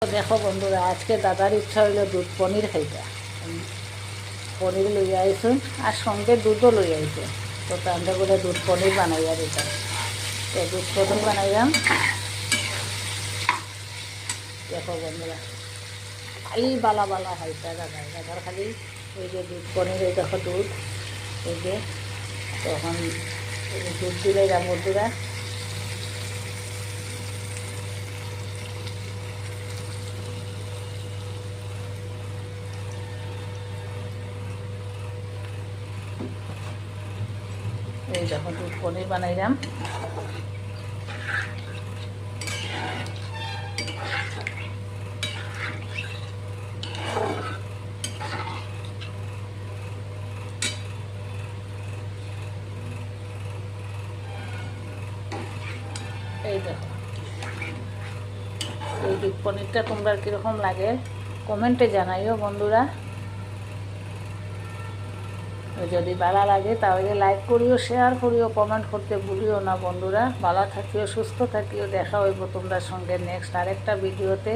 দেখো বন্ধুরা, আজকে দাদার ইচ্ছা হইল দুধ পনির খাইতে। পনির লইয়া আইসুন আর সঙ্গে দুধও লই আইছে। তো তাহলে করে দুধ পনির বানাইয়া দিতাম। তো দুধ পনির বানাইলাম। দেখো বন্ধুরা, খালি বালা বালা খাইতা দাদার খালি ওই যে দুধ পনির, এই দেখো দুধ, এই যে তখন দুধ দিলে যা বন্ধুরা। এই দেখো দুধ পনির বানাইলাম। এই দেখো, এই দুধ পনিরটা তোমরা কীরকম লাগে কমেন্টে জানাইও বন্ধুরা। যদি ভালো লাগে তাহলে লাইক করিও, শেয়ার করিও, কমেন্ট করতে ভুলিও না বন্ধুরা। ভালো থাকিও, সুস্থ থাকিও। দেখা হইব তোমরা সঙ্গে নেক্সট আরেকটা ভিডিওতে।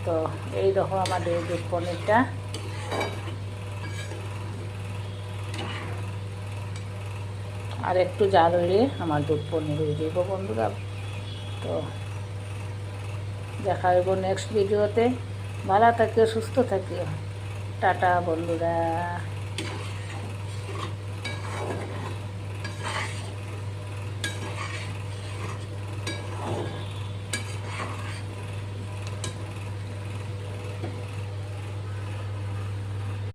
তো এই দেখো আমাদের দুধ পনিরটা। আর একটু জাল হইলে আমার দুধ পনির হয়ে যাইব বন্ধুরা। তো দেখা হইব নেক্সট ভিডিওতে। ভালো থাকিও, সুস্থ থাকিও। টাটা বন্ধুরা।